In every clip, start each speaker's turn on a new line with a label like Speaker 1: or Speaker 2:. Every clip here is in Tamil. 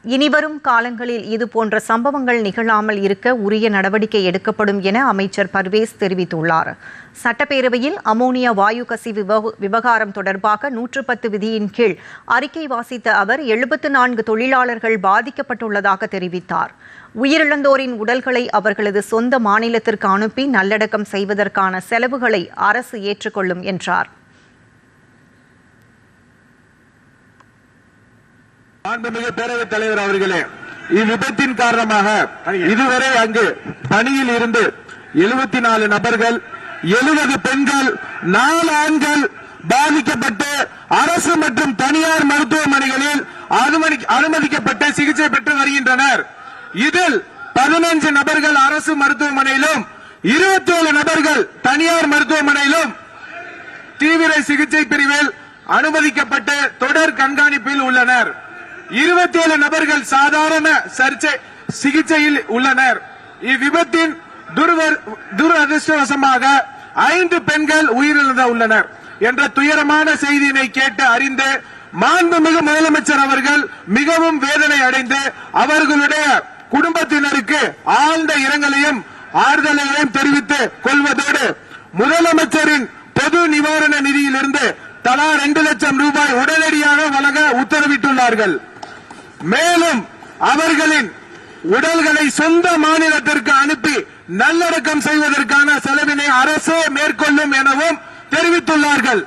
Speaker 1: இனிவரும் காலங்களில் இதுபோன்ற சம்பவங்கள் நிகழாமல் இருக்க உரிய நடவடிக்கை எடுக்கப்படும் என அமைச்சர் பர்வேஸ் தெரிவித்துள்ளார். சட்டப்பேரவையில் அமோனியா வாயு கசிவு விவகாரம் தொடர்பாக 110 விதியின் கீழ் அறிக்கை வாசித்த அவர் 74 தொழிலாளர்கள் பாதிக்கப்பட்டுள்ளதாக தெரிவித்தார். உயிரிழந்தோரின் உடல்களை அவர்களது சொந்த மாநிலத்திற்கு அனுப்பி நல்லடக்கம் செய்வதற்கான செலவுகளை அரசு ஏற்றுக்கொள்ளும் என்றார்.
Speaker 2: மாண்புமிகு பேரவைத் தலைவர் அவர்களே, இவ்விபத்தின் காரணமாக இதுவரை அங்கு பணியில் இருந்து 74 நபர்கள், 70 பெண்கள், 4 ஆண்கள் பாதிக்கப்பட்டு அரசு மற்றும் தனியார் மருத்துவமனைகளில் அனுமதிக்கப்பட்டு சிகிச்சை பெற்று வருகின்றனர். இதில் 15 நபர்கள் அரசு மருத்துவமனையிலும் 27 நபர்கள் தனியார் மருத்துவமனையிலும் தீவிர சிகிச்சை பிரிவில் அனுமதிக்கப்பட்டு தொடர் கண்காணிப்பில் உள்ளனர். 27 நபர்கள் சாதாரண சிகிச்சையில் உள்ளனர். இவ்விபத்தின் துரதிருஷ்டவசமாக 5 பெண்கள் உயிரிழந்து உள்ளனர் என்ற துயரமான செய்தியினை கேட்டு அறிந்து மாண்புமிகு முதலமைச்சர் அவர்கள் மிகவும் வேதனை அடைந்து அவர்களுடைய குடும்பத்தினருக்கு ஆழ்ந்த இரங்கலையும் ஆறுதலையும் தெரிவித்துக் கொள்வதோடு முதலமைச்சரின் பொது நிவாரண நிதியிலிருந்து தலா 2 லட்சம் ரூபாய் உடனடியாக வழங்க உத்தரவிட்டுள்ளார்கள். மேலும் அவர்களின் உடல்களை சொந்த மாநிலத்திற்கு அனுப்பி நல்லடக்கம் செய்வதற்கான செலவினை அரசே மேற்கொள்ளும் எனவும் தெரிவித்துள்ளார்கள்.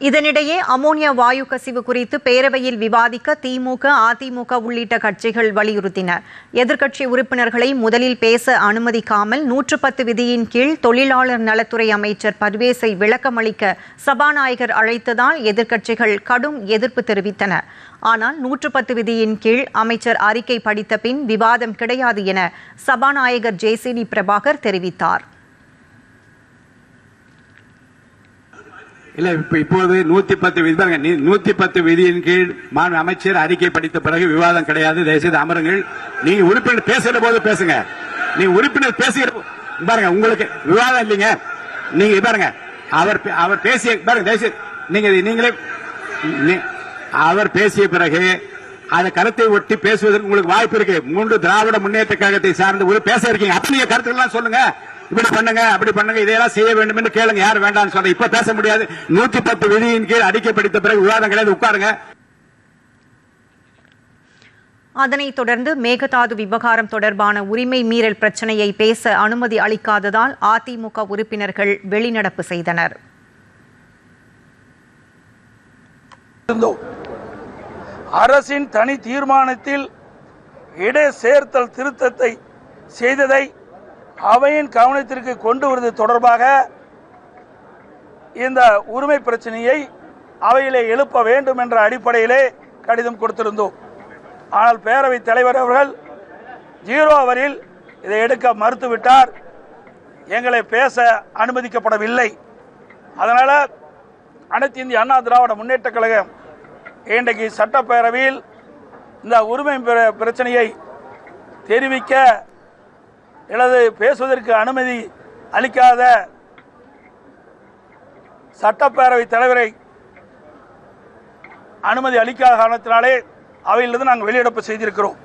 Speaker 1: இதனிடையே அமோனியா வாயு கசிவு குறித்து பேரவையில் விவாதிக்க திமுக, அதிமுக உள்ளிட்ட கட்சிகள் வலியுறுத்தின. எதிர்க்கட்சி உறுப்பினர்களை முதலில் பேச அனுமதிக்காமல் 110 விதியின் கீழ் தொழிலாளர் நலத்துறை அமைச்சர் பர்வேஸை விளக்கமளிக்க சபாநாயகர் அழைத்ததால் எதிர்க்கட்சிகள் கடும் எதிர்ப்பு தெரிவித்தன. ஆனால் 110 விதியின் கீழ் அமைச்சர் அறிக்கை படித்த பின் விவாதம் கிடையாது என சபாநாயகர் JCD பிரபாகர் தெரிவித்தார்.
Speaker 3: இல்ல இப்போது 110 விதியின் கீழ் அமைச்சர் அறிக்கை படித்த பிறகு விவாதம் கிடையாது. தயவுசெய்து அமருங்கள். நீங்க உறுப்பினர் பேசுகிற போது பேசுங்க. நீங்க உறுப்பினர் பேசுகிற பாருங்க, உங்களுக்கு விவாதம் இல்லைங்க. நீங்க பாருங்க, அவர் பேசிய பாருங்க, தயவுசெய்து நீங்களே அவர் பேசிய பிறகு அந்த கருத்தை ஒட்டி பேசுவதற்கு உங்களுக்கு வாய்ப்பு இருக்கு. 3 திராவிட முன்னேற்ற கழகத்தை சார்ந்து பேச இருக்கீங்க. அப்படியே கருத்துக்கள்லாம் சொல்லுங்க. இப்படி பண்ணுங்க, அப்படி பண்ணுங்க, இதையெல்லாம் செய்ய வேண்டும் என்று கேளுங்க. யார் வேண்டாம்னு சொல்ற இப்ப பேச முடியாது. 110 விதியின் கீழ் அறிக்கை படித்த பிறகு விவாதம் கிடையாது. உட்காருங்க.
Speaker 1: அதனைத் தொடர்ந்து மேகதாது விவகாரம் தொடர்பான உரிமை மீறல் பிரச்சனையை பேச அனுமதி அளிக்காததால் அதிமுக உறுப்பினர்கள் வெளிநடப்பு செய்தனர்.
Speaker 4: அரசின் தனி தீர்மானத்தில் இடை சேர்த்தல் திருத்தத்தை செய்ததை அவையின் கவனத்திற்கு கொண்டு வருவது தொடர்பாக இந்த உரிமை பிரச்சனையை அவையிலே எழுப்ப வேண்டும் என்ற அடிப்படையிலே கடிதம் கொடுத்திருந்தோம். ஆனால் பேரவைத் தலைவர் அவர்கள் 0 அவரில் இதை எடுக்க மறுத்துவிட்டார். எங்களை பேச அனுமதிக்கப்படவில்லை. அதனால அனைத்து இந்திய அண்ணா திராவிட முன்னேற்ற கழகம் இன்றைக்கு சட்டப்பேரவையில் இந்த உரிமை பிரச்சனையை தெரிவிக்க அல்லது பேசுவதற்கு அனுமதி அளிக்காத சட்டப்பேரவை தலைவரை அனுமதி அளிக்காத காரணத்தினாலே அவையிலிருந்து நாங்கள் வெளியிடப்பு செய்திருக்கிறோம்.